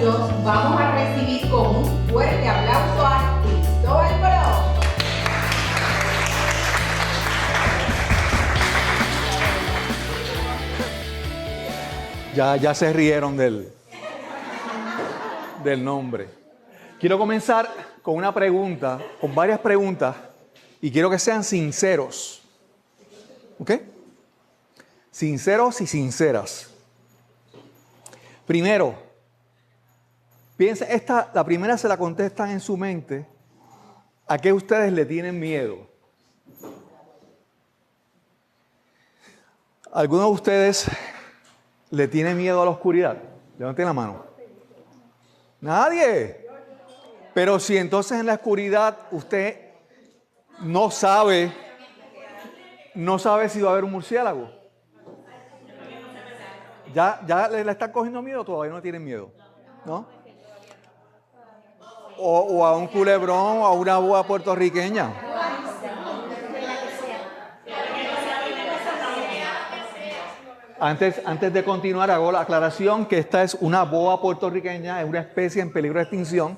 anuncios, vamos a recibir con un fuerte aplauso a Cristóbal Colón. Ya se rieron del nombre. Quiero comenzar con una pregunta, con varias preguntas, y quiero que sean sinceros. ¿Ok? Sinceros y sinceras. Primero, piensa, la primera se la contestan en su mente. ¿A qué ustedes le tienen miedo? ¿Alguno de ustedes le tiene miedo a la oscuridad? Levanten la mano. Nadie. Pero si entonces en la oscuridad usted no sabe si va a haber un murciélago. ¿Ya le están cogiendo miedo o todavía no tienen miedo? ¿No? O a un culebrón o a una boa puertorriqueña. Antes de continuar, hago la aclaración que esta es una boa puertorriqueña, es una especie en peligro de extinción.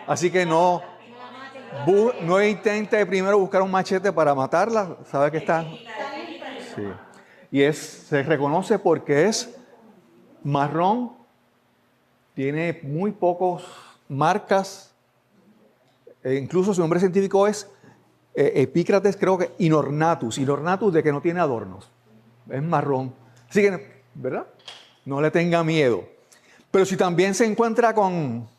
Así que no intente primero buscar un machete para matarla. ¿Sabe que está? Sí. Y se reconoce porque es marrón, tiene muy pocas marcas. Incluso su nombre científico es Epícrates, creo que inornatus. Inornatus de que no tiene adornos. Es marrón. Así que, ¿verdad? No le tenga miedo. Pero si también se encuentra con...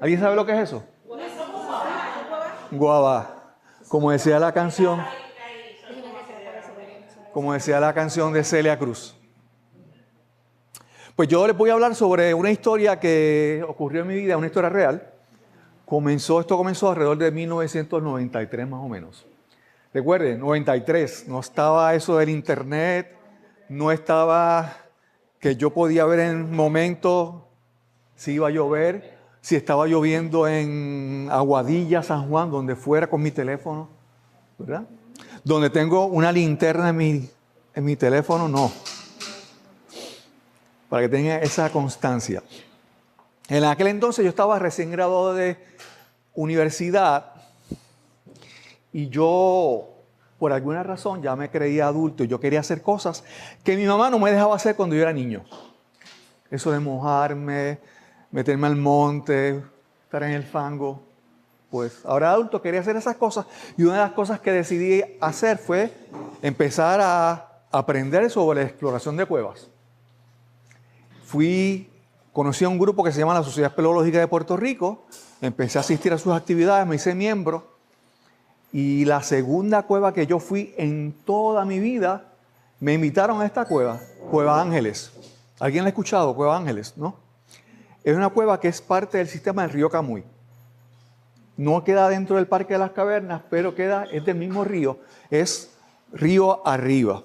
¿Alguien sabe lo que es eso? Guava. Como decía la canción de Celia Cruz. Pues yo les voy a hablar sobre una historia que ocurrió en mi vida, una historia real. Esto comenzó alrededor de 1993 más o menos. Recuerden, 93, no estaba eso del internet, no estaba que yo podía ver en momentos si iba a llover, si estaba lloviendo en Aguadilla, San Juan, donde fuera con mi teléfono, ¿verdad? Donde tengo una linterna en mi teléfono, no. Para que tenga esa constancia. En aquel entonces yo estaba recién graduado de universidad y yo, por alguna razón, ya me creía adulto y yo quería hacer cosas que mi mamá no me dejaba hacer cuando yo era niño. Eso de mojarme, meterme al monte, estar en el fango. Pues ahora adulto quería hacer esas cosas y una de las cosas que decidí hacer fue empezar a aprender sobre la exploración de cuevas. Conocí a un grupo que se llama la Sociedad Espeleológica de Puerto Rico, empecé a asistir a sus actividades, me hice miembro y la segunda cueva que yo fui en toda mi vida, me invitaron a esta cueva, Cueva Ángeles. ¿Alguien la ha escuchado? Cueva Ángeles, ¿no? Es una cueva que es parte del sistema del río Camuy. No queda dentro del Parque de las Cavernas, pero es del mismo río, es río arriba.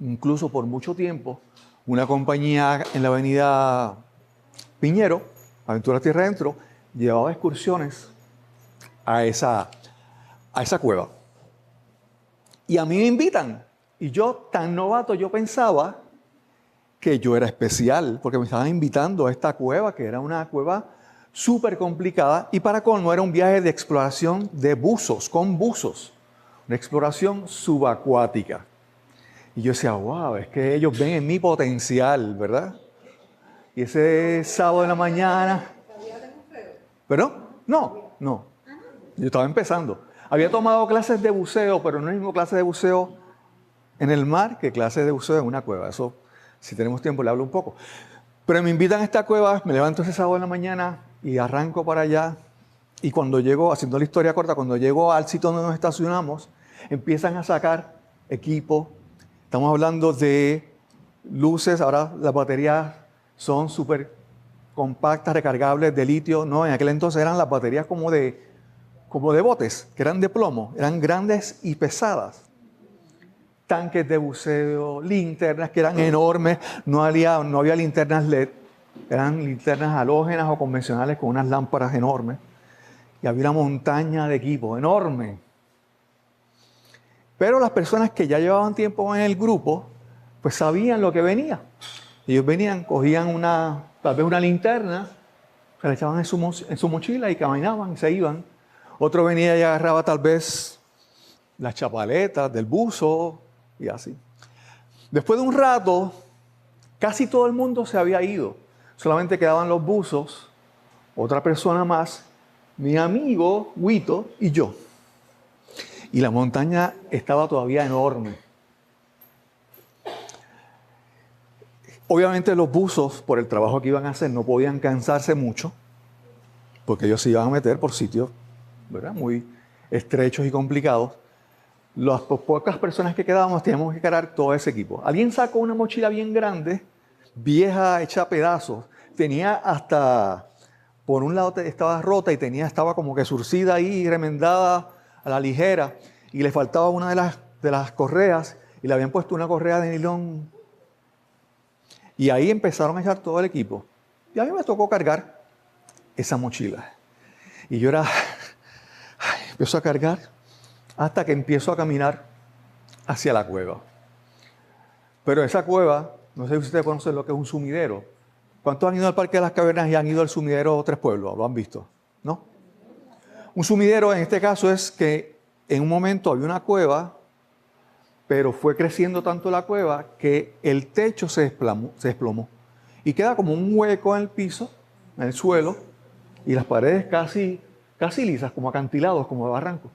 Incluso por mucho tiempo, una compañía en la avenida Piñero, Aventura Tierra Adentro, llevaba excursiones a esa cueva. Y a mí me invitan. Y yo, tan novato, yo pensaba que yo era especial, porque me estaban invitando a esta cueva, que era una cueva súper complicada. Y para colmo, era un viaje de exploración de buzos, con buzos. Una exploración subacuática. Y yo decía, wow, es que ellos ven en mi potencial, ¿verdad? Y ese sábado de la mañana... ¿Pero? No. Yo estaba empezando. Había tomado clases de buceo, pero no es mismo clases de buceo en el mar que clases de buceo en una cueva. Eso, si tenemos tiempo, le hablo un poco. Pero me invitan a esta cueva, me levanto ese sábado de la mañana y arranco para allá. Y cuando llego, haciendo la historia corta, cuando llego al sitio donde nos estacionamos, empiezan a sacar equipo. Estamos hablando de luces, ahora las baterías son súper compactas, recargables, de litio. No, en aquel entonces eran las baterías como de botes, que eran de plomo, eran grandes y pesadas. Tanques de buceo, linternas que eran enormes, no había linternas LED, eran linternas halógenas o convencionales con unas lámparas enormes. Y había una montaña de equipo enorme. Pero las personas que ya llevaban tiempo en el grupo, pues sabían lo que venía. Ellos venían, cogían una tal vez una linterna, se la echaban en su mochila y caminaban y se iban. Otro venía y agarraba tal vez las chapaletas del buzo y así. Después de un rato, casi todo el mundo se había ido. Solamente quedaban los buzos, otra persona más, mi amigo Huito y yo. Y la montaña estaba todavía enorme. Obviamente los buzos, por el trabajo que iban a hacer, no podían cansarse mucho, porque ellos se iban a meter por sitios, ¿verdad?, muy estrechos y complicados. Las pocas personas que quedábamos teníamos que cargar todo ese equipo. Alguien sacó una mochila bien grande, vieja, hecha a pedazos. Tenía hasta, por un lado estaba rota y estaba como que surcida ahí, remendada a la ligera, y le faltaba una de las correas y le habían puesto una correa de nilón. Y ahí empezaron a echar todo el equipo. Y a mí me tocó cargar esa mochila. Y yo empiezo a cargar hasta que empiezo a caminar hacia la cueva. Pero esa cueva, no sé si ustedes conocen lo que es un sumidero. ¿Cuántos han ido al Parque de las Cavernas y han ido al sumidero Tres Pueblos? ¿Lo han visto? ¿No? Un sumidero en este caso es que en un momento había una cueva, pero fue creciendo tanto la cueva que el techo se desplomó. Y queda como un hueco en el piso, en el suelo, y las paredes casi lisas, como acantilados, como de barranco.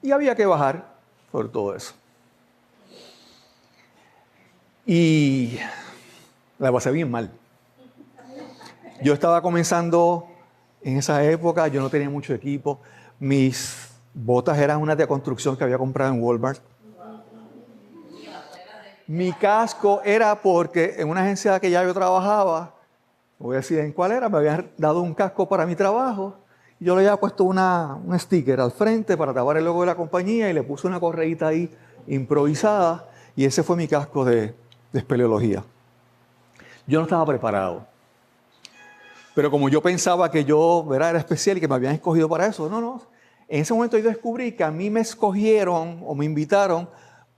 Y había que bajar por todo eso. Y la pasé bien mal. Yo estaba comenzando en esa época, yo no tenía mucho equipo. Mis botas eran unas de construcción que había comprado en Walmart. Mi casco era porque en una agencia que ya yo trabajaba, no voy a decir en cuál era, me habían dado un casco para mi trabajo. Y yo le había puesto un sticker al frente para tapar el logo de la compañía y le puse una correíta ahí improvisada. Y ese fue mi casco de espeleología. Yo no estaba preparado. Pero como yo pensaba que yo, ¿verdad?, era especial y que me habían escogido para eso, no. En ese momento yo descubrí que a mí me escogieron o me invitaron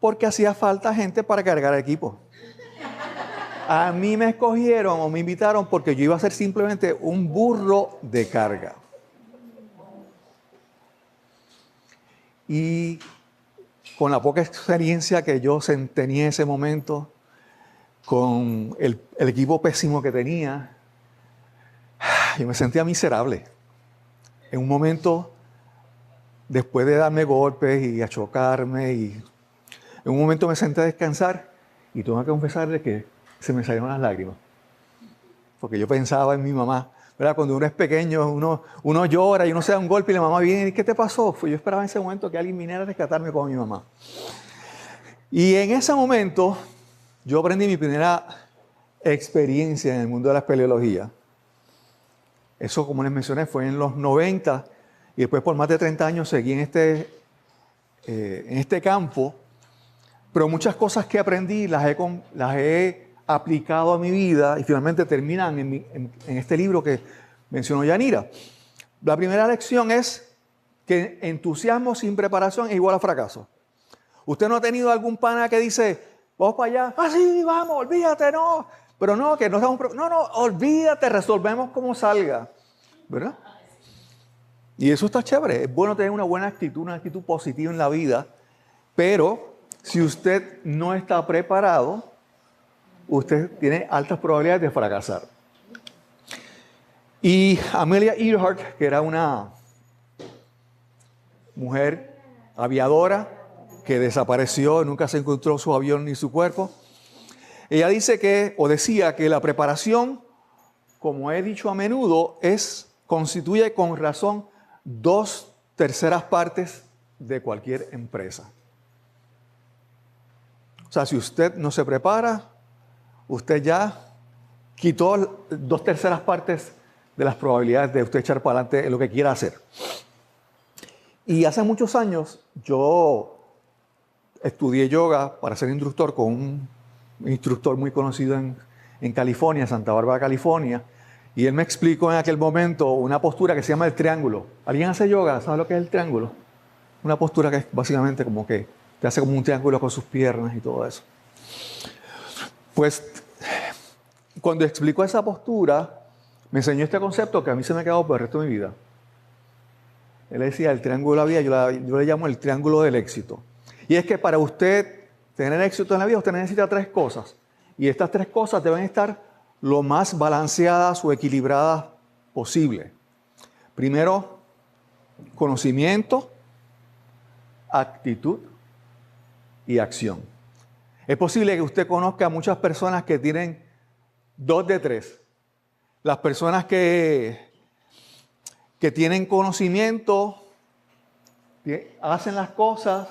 porque hacía falta gente para cargar el equipo. A mí me escogieron o me invitaron porque yo iba a ser simplemente un burro de carga. Y con la poca experiencia que yo tenía en ese momento, con el equipo pésimo que tenía, yo me sentía miserable. En un momento, después de darme golpes y a chocarme, y en un momento me senté a descansar y tengo que confesarle que se me salieron las lágrimas. Porque yo pensaba en mi mamá, ¿verdad? Cuando uno es pequeño, uno llora y uno se da un golpe y la mamá viene, ¿y qué te pasó? Yo esperaba en ese momento que alguien viniera a rescatarme como mi mamá. Y en ese momento, yo aprendí mi primera experiencia en el mundo de la espeleología. Eso, como les mencioné, fue en los 90 y después por más de 30 años seguí en este campo. Pero muchas cosas que aprendí las he aplicado a mi vida y finalmente terminan en este libro que mencionó Yanira. La primera lección es que entusiasmo sin preparación es igual a fracaso. ¿Usted no ha tenido algún pana que dice, vamos para allá? Ah, sí, vamos, olvídate, no. Pero no, que no estamos... No, olvídate, resolvemos como salga. ¿Verdad? Y eso está chévere. Es bueno tener una buena actitud, una actitud positiva en la vida. Pero si usted no está preparado, usted tiene altas probabilidades de fracasar. Y Amelia Earhart, que era una mujer aviadora que desapareció, nunca se encontró su avión ni su cuerpo. Ella decía que la preparación, como he dicho a menudo, constituye con razón 2/3 partes de cualquier empresa. O sea, si usted no se prepara, usted ya quitó 2/3 partes de las probabilidades de usted echar para adelante en lo que quiera hacer. Y hace muchos años yo estudié yoga para ser instructor con un instructor muy conocido en California, Santa Bárbara, California. Y él me explicó en aquel momento una postura que se llama el triángulo. ¿Alguien hace yoga? ¿Sabe lo que es el triángulo? Una postura que es básicamente como que te hace como un triángulo con sus piernas y todo eso. Pues, cuando explicó esa postura, me enseñó este concepto que a mí se me ha quedado por el resto de mi vida. Él decía el triángulo de la vida, yo le llamo el triángulo del éxito. Y es que para usted tener éxito en la vida, usted necesita 3 cosas. Y estas 3 cosas deben estar lo más balanceadas o equilibradas posible. Primero, conocimiento, actitud y acción. Es posible que usted conozca a muchas personas que tienen 2 de 3. Las personas que tienen conocimiento, hacen las cosas,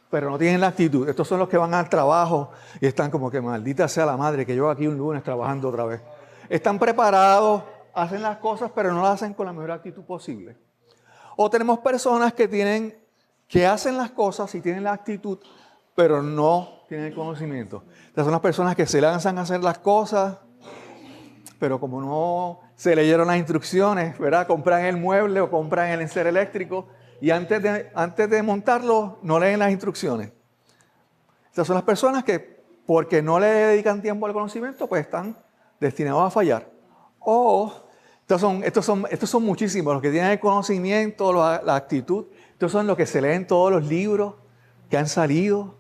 pero no tienen la actitud. Estos son los que van al trabajo y están como que maldita sea la madre que yo aquí un lunes trabajando otra vez. Están preparados, hacen las cosas, pero no las hacen con la mejor actitud posible. O tenemos personas que hacen las cosas y tienen la actitud, pero no tienen el conocimiento. Estas son las personas que se lanzan a hacer las cosas, pero como no se leyeron las instrucciones, ¿verdad? Compran el mueble o compran el encer eléctrico y antes de montarlo no leen las instrucciones. Estas son las personas que, porque no le dedican tiempo al conocimiento, pues están destinados a fallar. O estos son muchísimos, los que tienen el conocimiento, la actitud. Estos son los que se leen todos los libros que han salido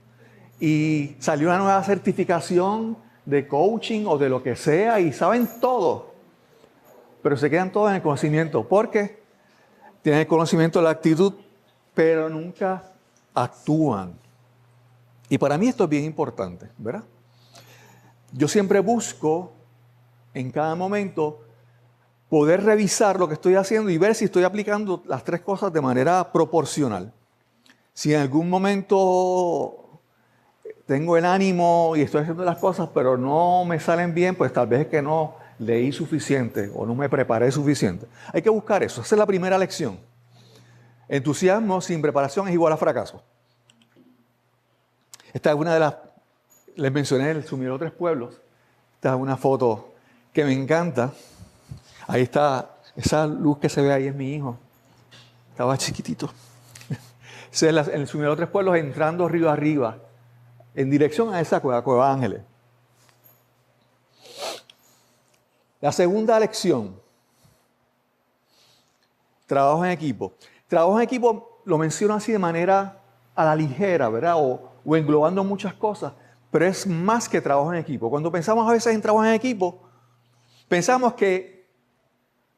y salió una nueva certificación de coaching o de lo que sea y saben todo, pero se quedan todos en el conocimiento porque tienen el conocimiento, la actitud, pero nunca actúan. Y para mí esto es bien importante, ¿verdad? Yo siempre busco en cada momento poder revisar lo que estoy haciendo y ver si estoy aplicando las 3 cosas de manera proporcional. Si en algún momento tengo el ánimo y estoy haciendo las cosas, pero no me salen bien, pues tal vez es que no leí suficiente o no me preparé suficiente. Hay que buscar eso. Esa es la primera lección. Entusiasmo sin preparación es igual a fracaso. Esta es una de las... Les mencioné el Sumidero 3 Pueblos. Esta es una foto que me encanta. Ahí está, esa luz que se ve ahí es mi hijo. Estaba chiquitito. En el Sumidero 3 Pueblos entrando río arriba, en dirección a esa Cueva Ángeles. La segunda lección, trabajo en equipo. Trabajo en equipo lo menciono así de manera a la ligera, ¿verdad? O englobando muchas cosas, pero es más que trabajo en equipo. Cuando pensamos a veces en trabajo en equipo, pensamos que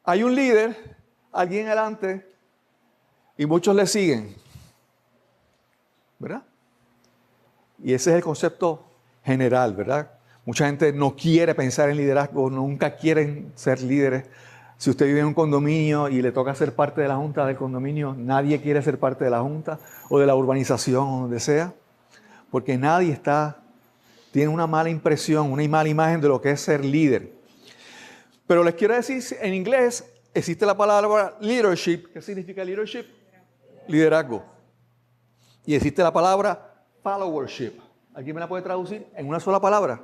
hay un líder, alguien adelante, y muchos le siguen, ¿verdad? Y ese es el concepto general, ¿verdad? Mucha gente no quiere pensar en liderazgo, nunca quieren ser líderes. Si usted vive en un condominio y le toca ser parte de la junta del condominio, nadie quiere ser parte de la junta o de la urbanización o donde sea, porque nadie tiene una mala impresión, una mala imagen de lo que es ser líder. Pero les quiero decir, en inglés existe la palabra leadership. ¿Qué significa leadership? Liderazgo. Y existe la palabra followership. ¿Alguien me la puede traducir en una sola palabra?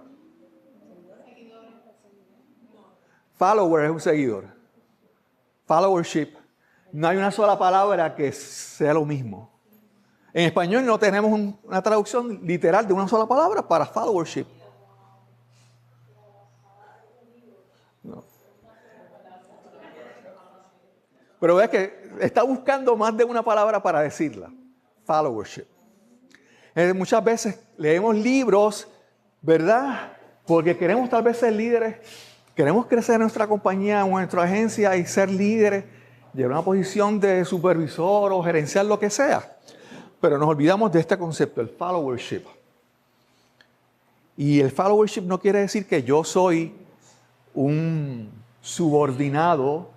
Follower es un seguidor. Followership. No hay una sola palabra que sea lo mismo. En español no tenemos una traducción literal de una sola palabra para followership. No. Pero ves que está buscando más de una palabra para decirla. Followership. Muchas veces leemos libros, ¿verdad? Porque queremos tal vez ser líderes, queremos crecer en nuestra compañía o en nuestra agencia y ser líderes, llevar una posición de supervisor o gerencial, lo que sea. Pero nos olvidamos de este concepto, el followership. Y el followership no quiere decir que yo soy un subordinado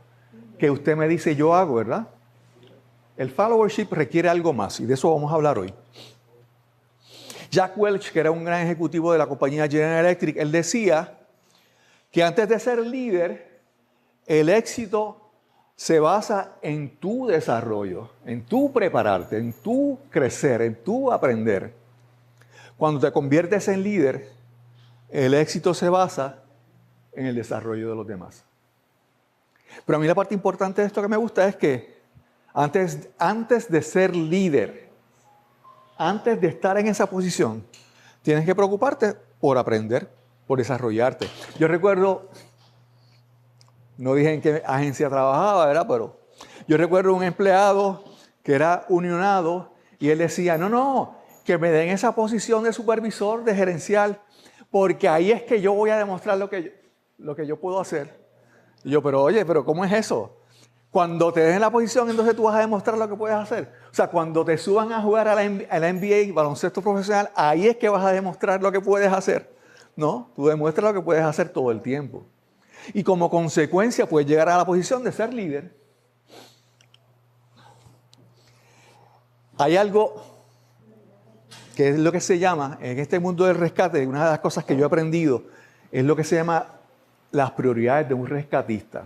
que usted me dice yo hago, ¿verdad? El followership requiere algo más y de eso vamos a hablar hoy. Jack Welch, que era un gran ejecutivo de la compañía General Electric, él decía que antes de ser líder, el éxito se basa en tu desarrollo, en tu prepararte, en tu crecer, en tu aprender. Cuando te conviertes en líder, el éxito se basa en el desarrollo de los demás. Pero a mí la parte importante de esto que me gusta es que antes de ser líder, antes de estar en esa posición, tienes que preocuparte por aprender, por desarrollarte. Yo recuerdo, no dije en qué agencia trabajaba, ¿verdad? Pero yo recuerdo un empleado que era unionado y él decía, no, que me den esa posición de supervisor, de gerencial, porque ahí es que yo voy a demostrar lo que yo puedo hacer. Y yo, pero ¿cómo es eso? Cuando te den la posición, entonces tú vas a demostrar lo que puedes hacer. O sea, cuando te suban a jugar a la NBA, baloncesto profesional, ahí es que vas a demostrar lo que puedes hacer. No, tú demuestras lo que puedes hacer todo el tiempo. Y como consecuencia puedes llegar a la posición de ser líder. Hay algo que es lo que se llama, en este mundo del rescate, una de las cosas que yo he aprendido, es lo que se llama las prioridades de un rescatista.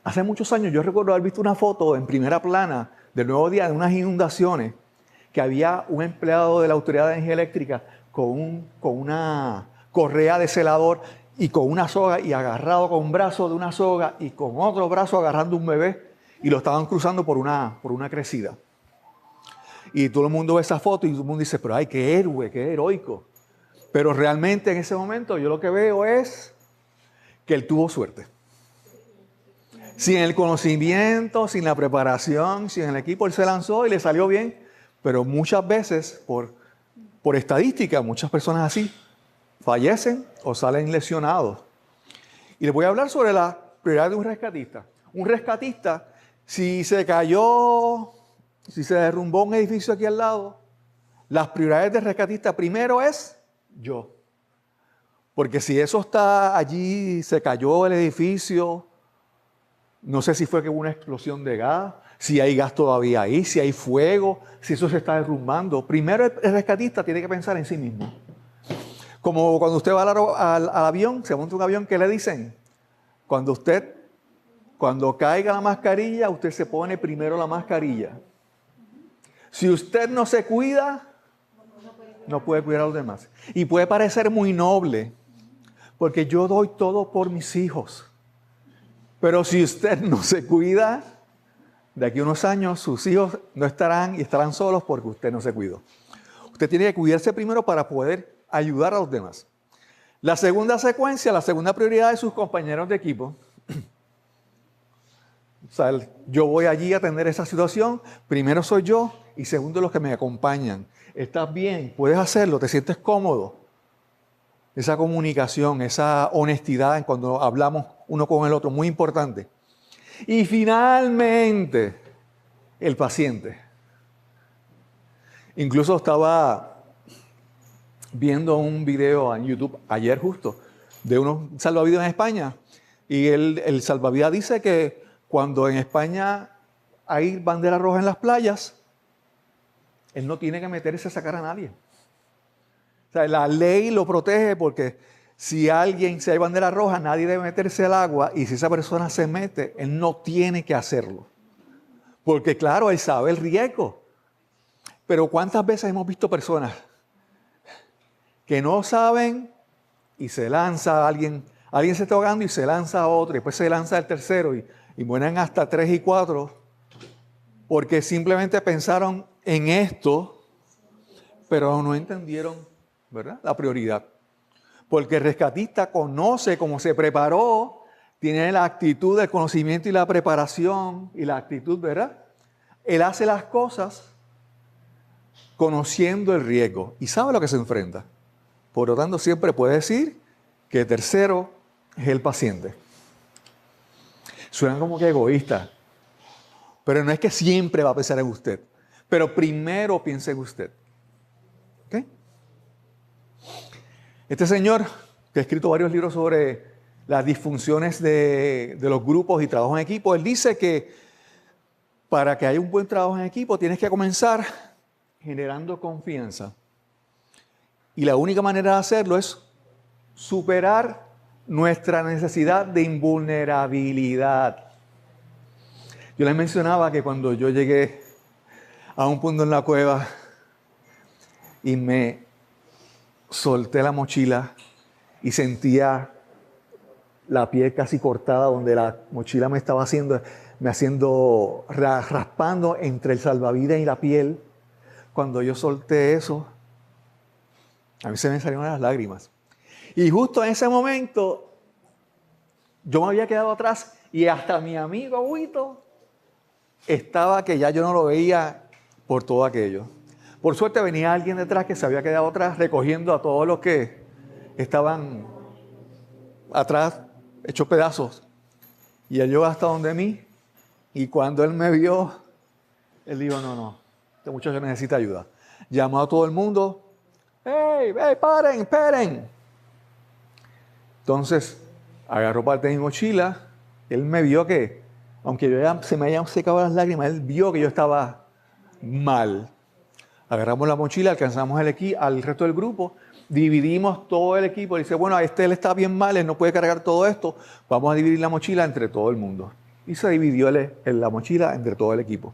Hace muchos años yo recuerdo haber visto una foto en primera plana del Nuevo Día de unas inundaciones, que había un empleado de la Autoridad de Energía Eléctrica con una correa de celador y con una soga y agarrado con un brazo de una soga y con otro brazo agarrando un bebé y lo estaban cruzando por una crecida. Y todo el mundo ve esa foto y todo el mundo dice, pero ay, qué héroe, qué heroico. Pero realmente en ese momento yo lo que veo es que él tuvo suerte. Sin el conocimiento, sin la preparación, sin el equipo, él se lanzó y le salió bien. Pero muchas veces, por estadística, muchas personas así fallecen o salen lesionados. Y les voy a hablar sobre la prioridad de un rescatista. Un rescatista, si se cayó, si se derrumbó un edificio aquí al lado, las prioridades del rescatista primero es yo. Porque si eso está allí, se cayó el edificio, no sé si fue que hubo una explosión de gas, si hay gas todavía ahí, si hay fuego, si eso se está derrumbando. Primero el rescatista tiene que pensar en sí mismo. Como cuando usted va al avión, se monta un avión, ¿qué le dicen? Cuando caiga la mascarilla, usted se pone primero la mascarilla. Si usted no se cuida, no puede cuidar a los demás. Y puede parecer muy noble, porque yo doy todo por mis hijos. Pero si usted no se cuida, de aquí a unos años sus hijos no estarán y estarán solos porque usted no se cuidó. Usted tiene que cuidarse primero para poder ayudar a los demás. La segunda secuencia, la segunda prioridad de sus compañeros de equipo. O sea, yo voy allí a atender esa situación. Primero soy yo y segundo los que me acompañan. ¿Estás bien? ¿Puedes hacerlo? ¿Te sientes cómodo? Esa comunicación, esa honestidad en cuando hablamos uno con el otro, muy importante. Y finalmente, el paciente. Incluso estaba viendo un video en YouTube ayer justo de unos salvavidas en España y el salvavidas dice que cuando en España hay bandera roja en las playas, él no tiene que meterse a sacar a nadie. O sea, la ley lo protege porque si hay bandera roja, nadie debe meterse al agua y si esa persona se mete, él no tiene que hacerlo. Porque claro, él sabe el riesgo. Pero ¿cuántas veces hemos visto personas que no saben y se lanza a alguien se está ahogando y se lanza a otro y después se lanza al tercero y mueren hasta 3 y 4 porque simplemente pensaron en esto, pero no entendieron, ¿verdad?, la prioridad. Porque el rescatista conoce cómo se preparó, tiene la actitud, el conocimiento y la preparación y la actitud, ¿verdad? Él hace las cosas conociendo el riesgo y sabe a lo que se enfrenta. Por lo tanto, siempre puede decir que tercero es el paciente. Suena como que egoísta, pero no es que siempre va a pensar en usted, pero primero piensa en usted. ¿Ok? Este señor, que ha escrito varios libros sobre las disfunciones de los grupos y trabajo en equipo, él dice que para que haya un buen trabajo en equipo tienes que comenzar generando confianza. Y la única manera de hacerlo es superar nuestra necesidad de invulnerabilidad. Yo les mencionaba que cuando yo llegué a un punto en la cueva y me solté la mochila y sentía la piel casi cortada donde la mochila me estaba raspando entre el salvavidas y la piel. Cuando yo solté eso, a mí se me salieron las lágrimas. Y justo en ese momento, yo me había quedado atrás y hasta mi amigo Agüito estaba que ya yo no lo veía por todo aquello. Por suerte venía alguien detrás que se había quedado atrás recogiendo a todos los que estaban atrás, hechos pedazos. Y él llegó hasta donde mí y cuando él me vio, él dijo, no, este muchacho necesita ayuda. Llamó a todo el mundo, ¡hey, paren, esperen! Entonces, agarró parte de mi mochila, él me vio que, aunque se me hayan secado las lágrimas, él vio que yo estaba mal. Agarramos la mochila, alcanzamos al resto del grupo, dividimos todo el equipo. Dice, bueno, a él está bien mal, él no puede cargar todo esto, vamos a dividir la mochila entre todo el mundo. Y se dividió la mochila entre todo el equipo.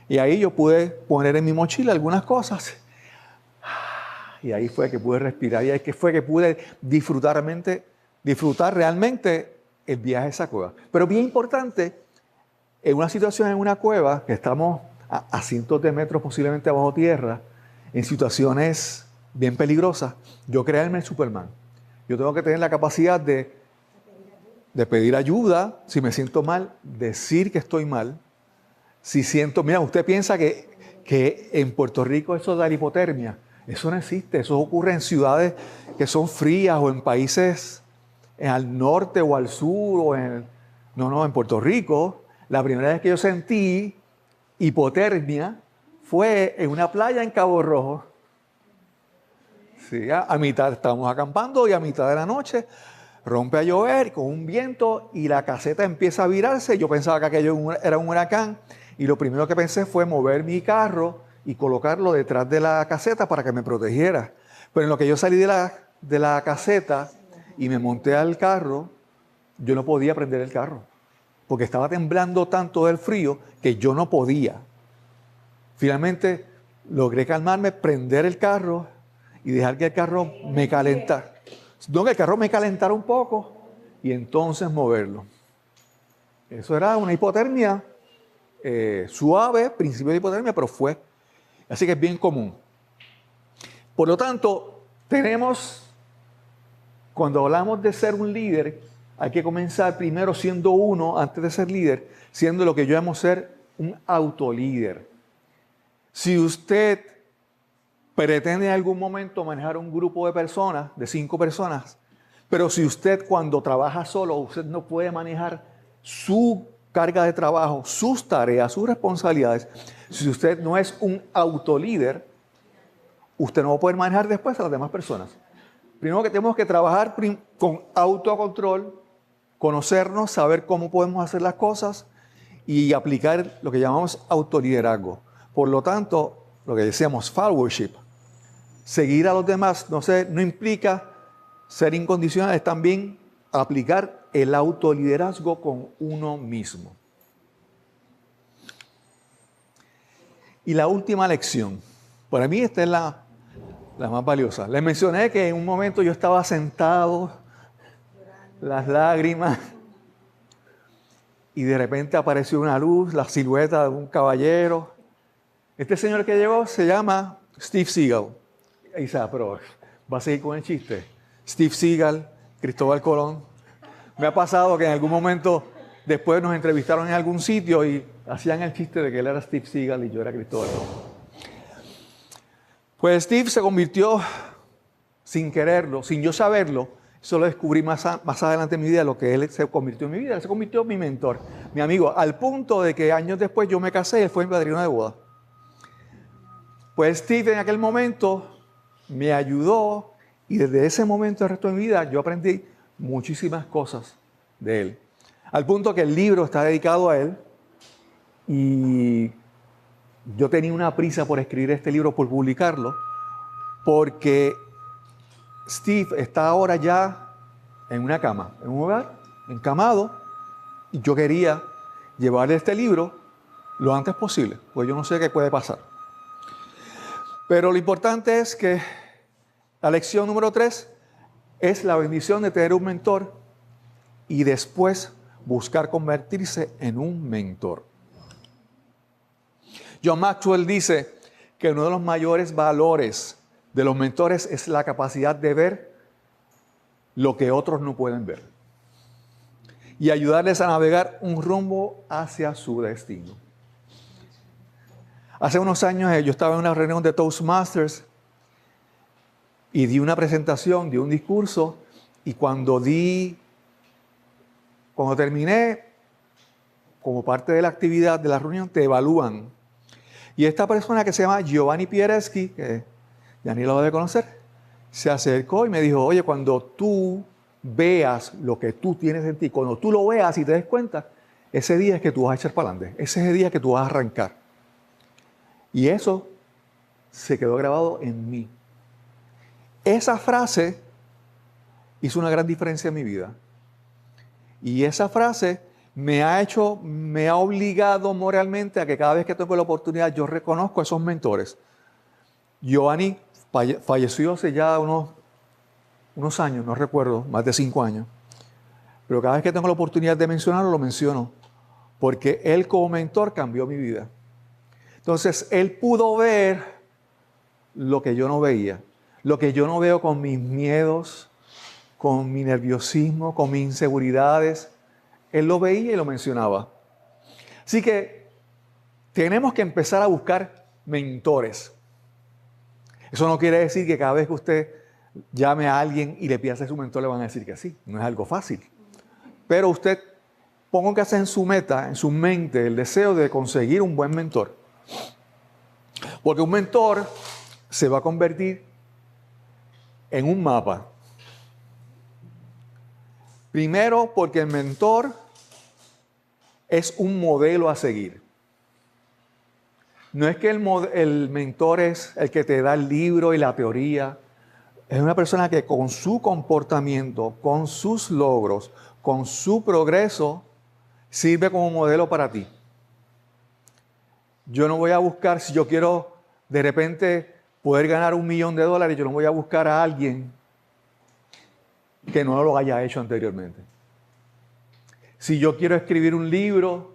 Y ahí yo pude poner en mi mochila algunas cosas. Y ahí fue que pude respirar, y ahí fue que pude disfrutar realmente el viaje a esa cueva. Pero bien importante, en una situación en una cueva, que estamos a cientos de metros posiblemente abajo tierra, en situaciones bien peligrosas, yo creerme el Superman. Yo tengo que tener la capacidad de pedir ayuda, si me siento mal, decir que estoy mal. Si siento, mira, usted piensa que en Puerto Rico eso de la hipotermia, eso no existe, eso ocurre en ciudades que son frías o en países al norte o al sur. No, en Puerto Rico, la primera vez que yo sentí hipotermia fue en una playa en Cabo Rojo. Sí, a mitad, estábamos acampando y a mitad de la noche rompe a llover con un viento y la caseta empieza a virarse. Yo pensaba que aquello era un huracán y lo primero que pensé fue mover mi carro y colocarlo detrás de la caseta para que me protegiera. Pero en lo que yo salí de la caseta y me monté al carro, yo no podía prender el carro porque estaba temblando tanto del frío que yo no podía. Finalmente logré calmarme, prender el carro y dejar que el carro me calentara. No, que el carro me calentara un poco y entonces moverlo. Eso era una hipotermia suave, principio de hipotermia, pero fue. Así que es bien común. Por lo tanto, cuando hablamos de ser un líder, hay que comenzar primero siendo uno, antes de ser líder, siendo lo que yo llamo ser un autolíder. Si usted pretende en algún momento manejar un grupo de personas, de 5 personas, pero si usted cuando trabaja solo, usted no puede manejar su carga de trabajo, sus tareas, sus responsabilidades, si usted no es un autolíder, usted no va a poder manejar después a las demás personas. Primero que tenemos que trabajar con autocontrol, conocernos, saber cómo podemos hacer las cosas y aplicar lo que llamamos autoliderazgo. Por lo tanto, lo que decíamos followership, seguir a los demás no implica ser incondicional, es también aplicar el autoliderazgo con uno mismo. Y la última lección, para mí esta es la más valiosa. Les mencioné que en un momento yo estaba sentado, las lágrimas, y de repente apareció una luz, la silueta de un caballero. Este señor que llegó se llama Steve Seagal. Y dice, pero va a seguir con el chiste. Steve Seagal, Cristóbal Colón. Me ha pasado que en algún momento después nos entrevistaron en algún sitio y hacían el chiste de que él era Steve Seagal y yo era Cristóbal Colón. Pues Steve se convirtió sin quererlo, sin yo saberlo. Eso lo descubrí más adelante en mi vida, lo que él se convirtió en mi vida. Él se convirtió en mi mentor, mi amigo, al punto de que años después yo me casé y él fue mi padrino de boda. Pues Steve en aquel momento me ayudó y desde ese momento, el resto de mi vida, yo aprendí muchísimas cosas de él. Al punto que el libro está dedicado a él y yo tenía una prisa por escribir este libro, por publicarlo, porque Steve está ahora ya en una cama, en un hogar, encamado, y yo quería llevarle este libro lo antes posible, pues yo no sé qué puede pasar. Pero lo importante es que la lección número 3 es la bendición de tener un mentor y después buscar convertirse en un mentor. John Maxwell dice que uno de los mayores valores de los mentores es la capacidad de ver lo que otros no pueden ver y ayudarles a navegar un rumbo hacia su destino. Hace unos años yo estaba en una reunión de Toastmasters y di una presentación, di un discurso, y cuando terminé, como parte de la actividad de la reunión, te evalúan. Y esta persona que se llama Giovanni Piereschi, que ya ni lo debe conocer, se acercó y me dijo, oye, cuando tú veas lo que tú tienes en ti, cuando tú lo veas y te des cuenta, ese día es que tú vas a echar para adelante, ese es el día que tú vas a arrancar. Y eso se quedó grabado en mí. Esa frase hizo una gran diferencia en mi vida. Y esa frase me ha obligado moralmente a que cada vez que tengo la oportunidad yo reconozco a esos mentores. Giovanni falleció hace ya unos años, no recuerdo, más de 5 años. Pero cada vez que tengo la oportunidad de mencionarlo, lo menciono. Porque él como mentor cambió mi vida. Entonces, él pudo ver lo que yo no veía. Lo que yo no veo con mis miedos, con mi nerviosismo, con mis inseguridades. Él lo veía y lo mencionaba. Así que tenemos que empezar a buscar mentores. Eso no quiere decir que cada vez que usted llame a alguien y le pida ser su mentor, le van a decir que sí. No es algo fácil. Pero usted póngase en su meta, en su mente, el deseo de conseguir un buen mentor. Porque un mentor se va a convertir en un mapa. Primero, porque el mentor es un modelo a seguir. No es que el mentor es el que te da el libro y la teoría. Es una persona que con su comportamiento, con sus logros, con su progreso, sirve como modelo para ti. Yo no voy a buscar, si yo quiero de repente poder ganar $1 millón, yo no voy a buscar a alguien que no lo haya hecho anteriormente. Si yo quiero escribir un libro,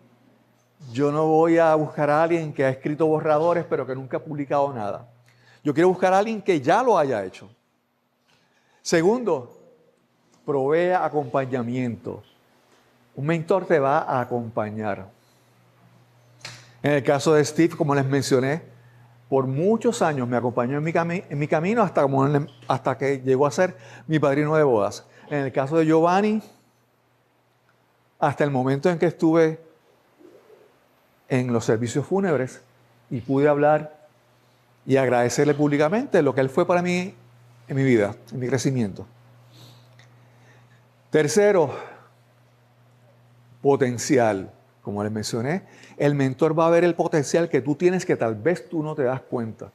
yo no voy a buscar a alguien que ha escrito borradores pero que nunca ha publicado nada. Yo quiero buscar a alguien que ya lo haya hecho. Segundo, provea acompañamiento. Un mentor te va a acompañar. En el caso de Steve, como les mencioné, por muchos años me acompañó en mi camino hasta que llegó a ser mi padrino de bodas. En el caso de Giovanni, hasta el momento en que estuve en los servicios fúnebres y pude hablar y agradecerle públicamente lo que él fue para mí en mi vida, en mi crecimiento. Tercero, potencial. Como les mencioné, el mentor va a ver el potencial que tú tienes que tal vez tú no te das cuenta.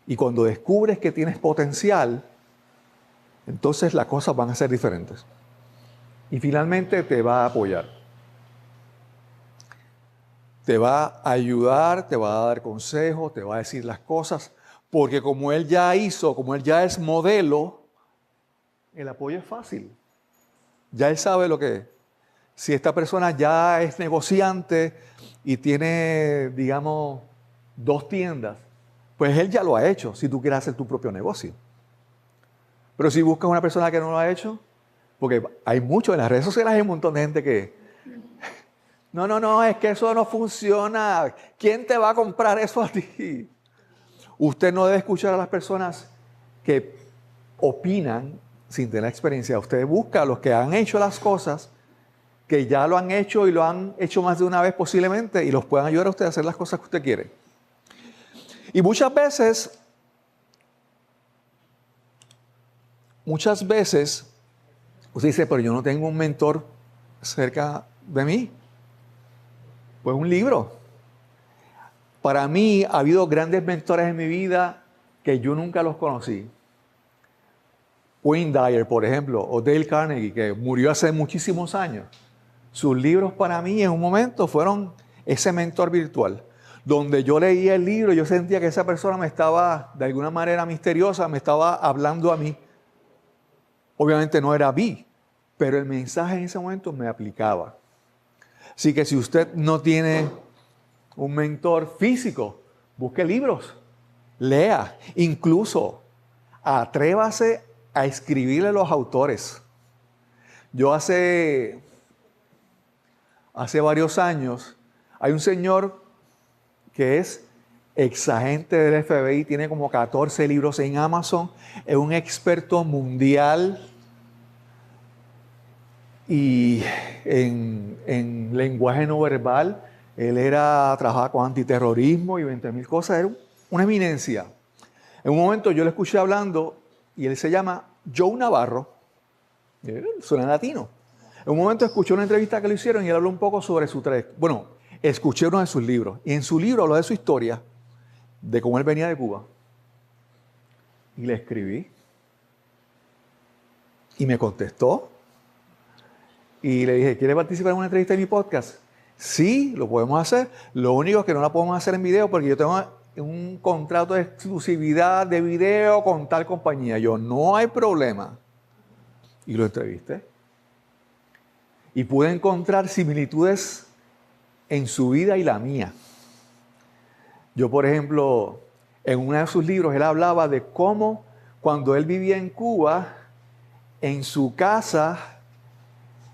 Y cuando descubres que tienes potencial, entonces las cosas van a ser diferentes. Y finalmente te va a apoyar. Te va a ayudar, te va a dar consejos, te va a decir las cosas, porque como él ya hizo, como él ya es modelo, el apoyo es fácil. Ya él sabe lo que es. Si esta persona ya es negociante y tiene, digamos, 2 tiendas, pues él ya lo ha hecho si tú quieres hacer tu propio negocio. Pero si buscas una persona que no lo ha hecho, porque hay mucho en las redes sociales, hay un montón de gente que no, es que eso no funciona. ¿Quién te va a comprar eso a ti? Usted no debe escuchar a las personas que opinan sin tener experiencia. Usted busca a los que han hecho las cosas, que ya lo han hecho y lo han hecho más de una vez posiblemente y los puedan ayudar a usted a hacer las cosas que usted quiere. Y muchas veces usted dice, pero yo no tengo un mentor cerca de mí. Pues un libro. Para mí ha habido grandes mentores en mi vida que yo nunca los conocí. Wayne Dyer, por ejemplo, o Dale Carnegie, que murió hace muchísimos años. Sus libros para mí en un momento fueron ese mentor virtual. Donde yo leía el libro, yo sentía que esa persona me estaba, de alguna manera misteriosa, me estaba hablando a mí. Obviamente no era a mí, pero el mensaje en ese momento me aplicaba. Así que si usted no tiene un mentor físico, busque libros, lea, incluso atrévase a escribirle a los autores. Yo hace varios años, hay un señor que es exagente del FBI, tiene como 14 libros en Amazon, es un experto mundial y en lenguaje no verbal. Él trabajaba con antiterrorismo y 20,000 cosas, era una eminencia. En un momento yo le escuché hablando y él se llama Joe Navarro, suena latino. En un momento escuché una entrevista que le hicieron y él habló un poco sobre su trayectoria. Bueno, escuché uno de sus libros y en su libro habló de su historia, de cómo él venía de Cuba. Y le escribí y me contestó y le dije, ¿quiere participar en una entrevista en mi podcast? Sí, lo podemos hacer. Lo único es que no la podemos hacer en video porque yo tengo un contrato de exclusividad de video con tal compañía. Yo, no hay problema. Y lo entrevisté. Y pude encontrar similitudes en su vida y la mía. Yo, por ejemplo, en uno de sus libros, él hablaba de cómo cuando él vivía en Cuba, en su casa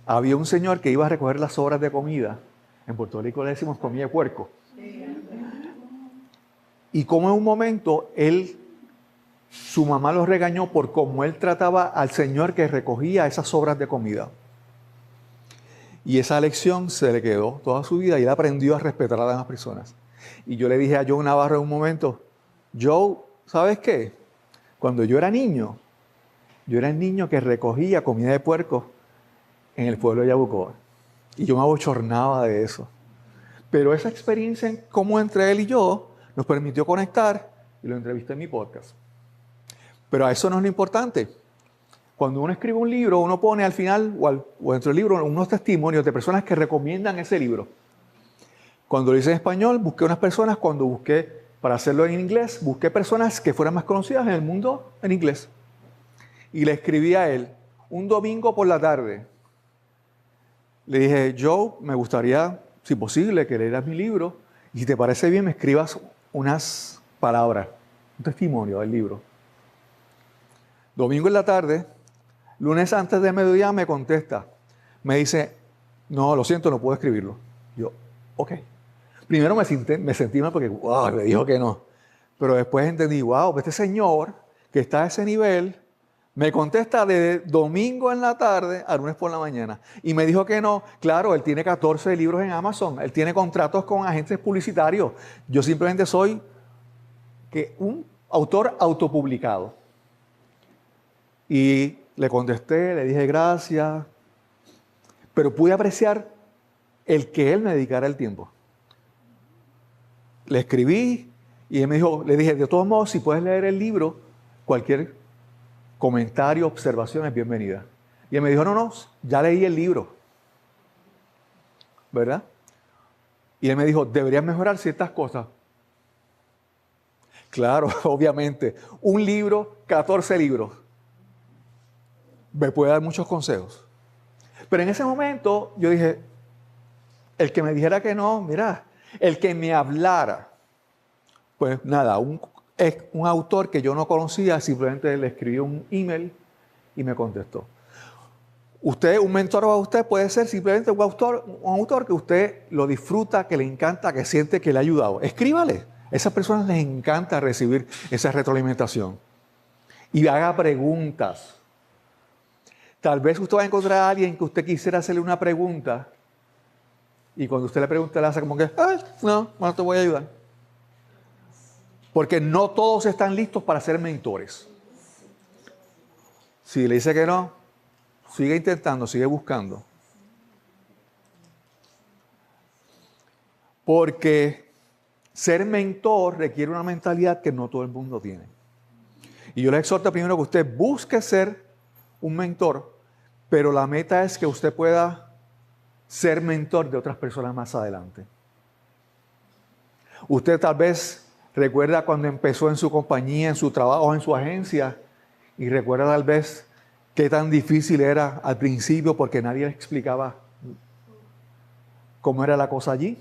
había un señor que iba a recoger las sobras de comida. En Puerto Rico le decimos comida de puerco. Y como en un momento su mamá lo regañó por cómo él trataba al señor que recogía esas sobras de comida. Y esa lección se le quedó toda su vida y él aprendió a respetar a las demás personas. Y yo le dije a Joe Navarro en un momento, Joe, ¿sabes qué? Cuando yo era el niño que recogía comida de puerco en el pueblo de Yabucoa. Y yo me abochornaba de eso. Pero esa experiencia como entre él y yo nos permitió conectar y lo entrevisté en mi podcast. Pero a eso no es lo importante. Cuando uno escribe un libro, uno pone al final o dentro del libro unos testimonios de personas que recomiendan ese libro. Cuando lo hice en español, busqué unas personas. Cuando busqué para hacerlo en inglés, busqué personas que fueran más conocidas en el mundo en inglés. Y le escribí a él un domingo por la tarde. Le dije, Joe, me gustaría, si posible, que leeras mi libro. Y si te parece bien, me escribas unas palabras, un testimonio del libro. Domingo en la tarde, lunes antes de mediodía me contesta. Me dice, no, lo siento, no puedo escribirlo. Yo, ok. Primero me sentí mal porque, wow, me dijo que no. Pero después entendí, wow, este señor que está a ese nivel, me contesta de domingo en la tarde a lunes por la mañana. Y me dijo que no. Claro, él tiene 14 libros en Amazon. Él tiene contratos con agentes publicitarios. Yo simplemente soy un autor autopublicado. Y le contesté, le dije gracias. Pero pude apreciar el que él me dedicara el tiempo. Le escribí y él me dijo, le dije, de todos modos, si puedes leer el libro, cualquier comentario, observación es bienvenida. Y él me dijo, no, ya leí el libro. ¿Verdad? Y él me dijo, deberías mejorar ciertas cosas. Claro, obviamente. Un libro, 14 libros. Me puede dar muchos consejos. Pero en ese momento yo dije, el que me dijera que no, mira, el que me hablara, pues nada, un autor que yo no conocía, simplemente le escribió un email y me contestó. Usted, un mentor para usted puede ser simplemente un autor que usted lo disfruta, que le encanta, que siente que le ha ayudado. Escríbale. A esas personas les encanta recibir esa retroalimentación. Y haga preguntas. Tal vez usted va a encontrar a alguien que usted quisiera hacerle una pregunta y cuando usted le pregunta le hace como que, no te voy a ayudar. Porque no todos están listos para ser mentores. Si le dice que no, sigue intentando, sigue buscando. Porque ser mentor requiere una mentalidad que no todo el mundo tiene. Y yo le exhorto primero que usted busque ser un mentor, pero la meta es que usted pueda ser mentor de otras personas más adelante. Usted tal vez recuerda cuando empezó en su compañía, en su trabajo, en su agencia, y recuerda tal vez qué tan difícil era al principio porque nadie le explicaba cómo era la cosa allí.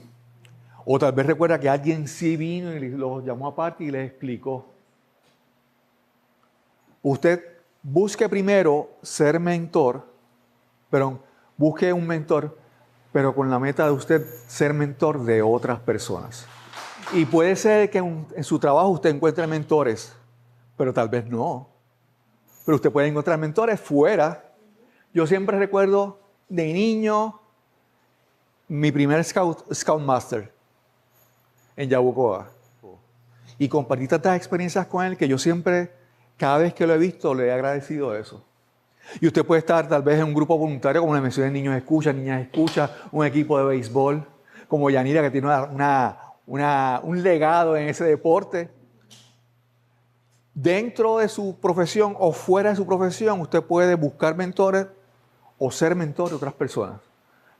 O tal vez recuerda que alguien sí vino y lo llamó aparte y le explicó. Usted busque primero ser mentor, pero busque un mentor, pero con la meta de usted ser mentor de otras personas. Y puede ser que en su trabajo usted encuentre mentores, pero tal vez no. Pero usted puede encontrar mentores fuera. Yo siempre recuerdo de niño mi primer Scoutmaster en Yabucoa. Y compartí tantas experiencias con él que yo siempre, cada vez que lo he visto, le he agradecido eso. Y usted puede estar tal vez en un grupo voluntario, como le mencioné, Niños Escucha, Niñas Escucha, un equipo de béisbol, como Yanira, que tiene un legado en ese deporte. Dentro de su profesión o fuera de su profesión, usted puede buscar mentores o ser mentor de otras personas.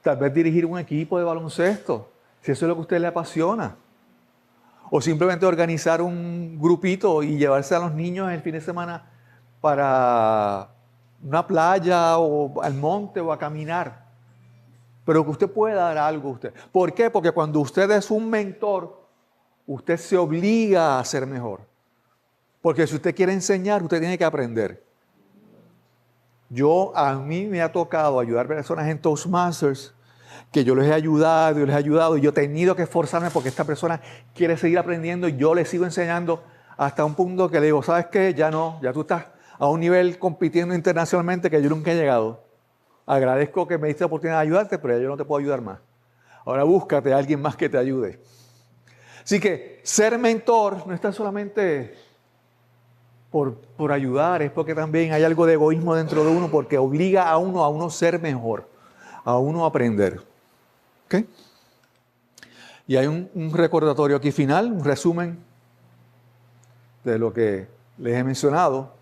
Tal vez dirigir un equipo de baloncesto, si eso es lo que a usted le apasiona. O simplemente organizar un grupito y llevarse a los niños el fin de semana para una playa o al monte o a caminar. Pero que usted pueda dar algo a usted. ¿Por qué? Porque cuando usted es un mentor, usted se obliga a ser mejor. Porque si usted quiere enseñar, usted tiene que aprender. A mí me ha tocado ayudar a personas en Toastmasters, que yo les he ayudado, y yo he tenido que esforzarme porque esta persona quiere seguir aprendiendo y yo le sigo enseñando hasta un punto que le digo, ¿sabes qué? Ya no, ya tú estás a un nivel compitiendo internacionalmente que yo nunca he llegado. Agradezco que me diste la oportunidad de ayudarte, pero ya yo no te puedo ayudar más. Ahora búscate a alguien más que te ayude. Así que ser mentor no está solamente por ayudar, es porque también hay algo de egoísmo dentro de uno, porque obliga a uno a ser mejor, a uno a aprender. ¿Okay? Y hay un recordatorio aquí final, un resumen de lo que les he mencionado.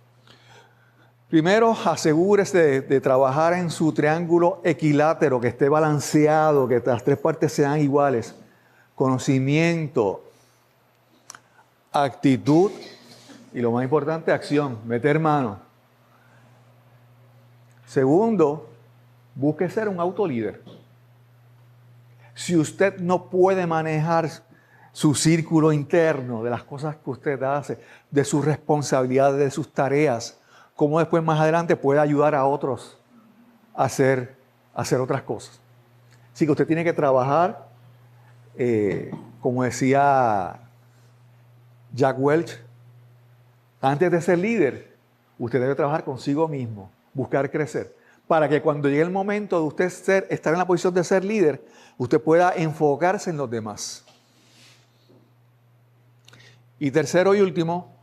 Primero, asegúrese de trabajar en su triángulo equilátero, que esté balanceado, que las tres partes sean iguales. Conocimiento, actitud y lo más importante, acción, meter mano. Segundo, busque ser un autolíder. Si usted no puede manejar su círculo interno de las cosas que usted hace, de sus responsabilidades, de sus tareas, cómo después más adelante puede ayudar a otros a hacer otras cosas. Así que usted tiene que trabajar, como decía Jack Welch, antes de ser líder, usted debe trabajar consigo mismo, buscar crecer, para que cuando llegue el momento de usted estar en la posición de ser líder, usted pueda enfocarse en los demás. Y tercero y último,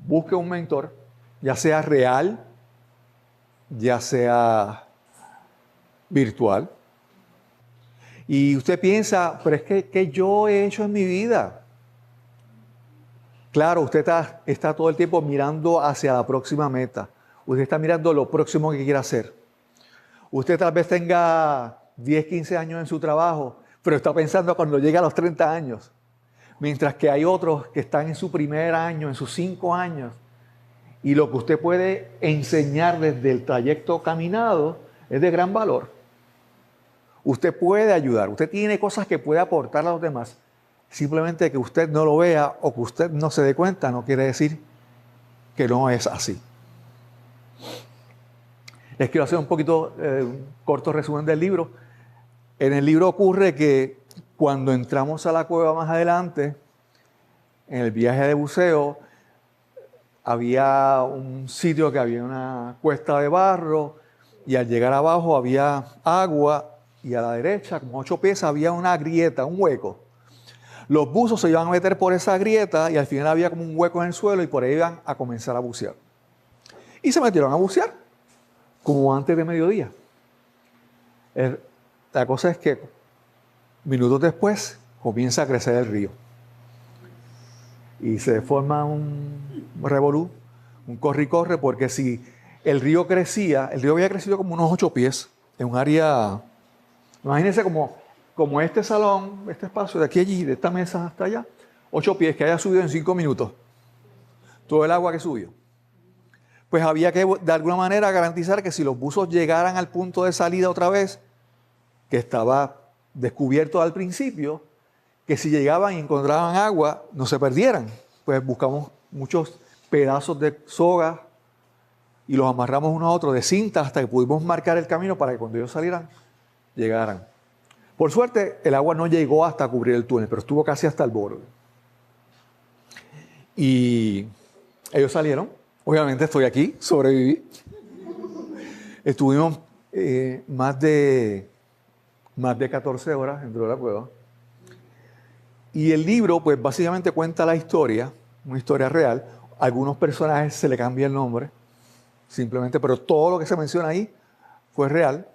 busque un mentor, ya sea real, ya sea virtual. Y usted piensa, pero es que ¿qué yo he hecho en mi vida? Claro, usted está todo el tiempo mirando hacia la próxima meta. Usted está mirando lo próximo que quiere hacer. Usted tal vez tenga 10, 15 años en su trabajo, pero está pensando cuando llegue a los 30 años. Mientras que hay otros que están en su primer año, en sus 5 años. Y lo que usted puede enseñar desde el trayecto caminado es de gran valor. Usted puede ayudar, usted tiene cosas que puede aportar a los demás. Simplemente que usted no lo vea o que usted no se dé cuenta no quiere decir que no es así. Les quiero hacer un poquito, un corto resumen del libro. En el libro ocurre que cuando entramos a la cueva más adelante, en el viaje de buceo, había un sitio que había una cuesta de barro y al llegar abajo había agua y a la derecha, como 8 pies, había una grieta, un hueco. Los buzos se iban a meter por esa grieta y al final había como un hueco en el suelo y por ahí iban a comenzar a bucear. Y se metieron a bucear, como antes de mediodía. La cosa es que minutos después comienza a crecer el río. Y se forma un revolú, un corre y corre, porque si el río crecía, el río había crecido como unos 8 pies, en un área, imagínense como este salón, este espacio de aquí a allí, de esta mesa hasta allá, 8 pies que haya subido en 5 minutos. Todo el agua que subió. Pues había que de alguna manera garantizar que si los buzos llegaran al punto de salida otra vez, que estaba descubierto al principio, que si llegaban y encontraban agua, no se perdieran. Pues buscamos muchos pedazos de soga y los amarramos uno a otro de cinta hasta que pudimos marcar el camino para que cuando ellos salieran, llegaran. Por suerte, el agua no llegó hasta cubrir el túnel, pero estuvo casi hasta el borde. Y ellos salieron. Obviamente estoy aquí, sobreviví. Estuvimos más de 14 horas dentro de la cueva. Y el libro, pues básicamente cuenta la historia, una historia real. A algunos personajes se le cambia el nombre, simplemente, pero todo lo que se menciona ahí fue real.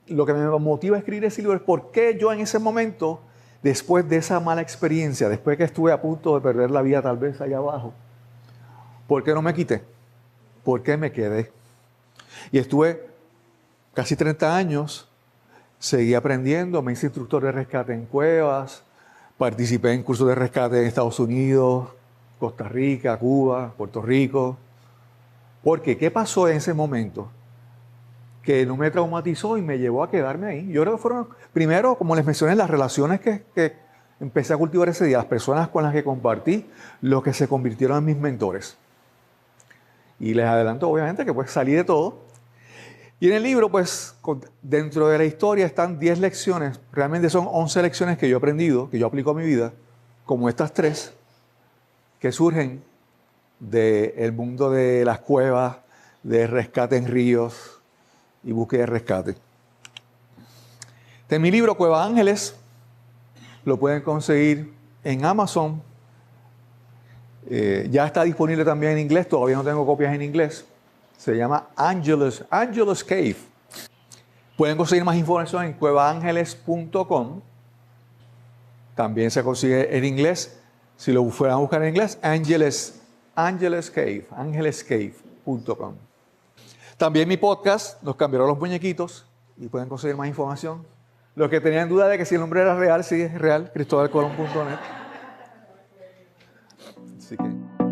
Lo que me motiva a escribir ese libro es por qué yo en ese momento, después de esa mala experiencia, después que estuve a punto de perder la vida tal vez allá abajo, ¿por qué no me quité? ¿Por qué me quedé? Y estuve casi 30 años, seguí aprendiendo, me hice instructor de rescate en cuevas, participé en cursos de rescate en Estados Unidos, Costa Rica, Cuba, Puerto Rico. ¿Por qué? ¿Qué pasó en ese momento? Que no me traumatizó y me llevó a quedarme ahí. Yo creo que fueron, primero, como les mencioné, las relaciones que empecé a cultivar ese día, las personas con las que compartí, los que se convirtieron en mis mentores. Y les adelanto, obviamente, que pues salí de todo. Y en el libro, pues, dentro de la historia están 10 lecciones, realmente son 11 lecciones que yo he aprendido, que yo aplico a mi vida, como estas 3, que surgen del mundo de las cuevas, de rescate en ríos, y búsqueda de rescate. Mi libro Cueva Ángeles lo pueden conseguir en Amazon. Ya está disponible también en inglés, todavía no tengo copias en inglés. Se llama Angelus Cave. Pueden conseguir más información en cuevaangeles.com. También se consigue en inglés. Si lo fueran a buscar en inglés, angelescave.com. También mi podcast, Nos cambiaron los muñequitos, y pueden conseguir más información. Los que tenían duda de que si el nombre era real, sí es real, cristobalcolón.net. Así que...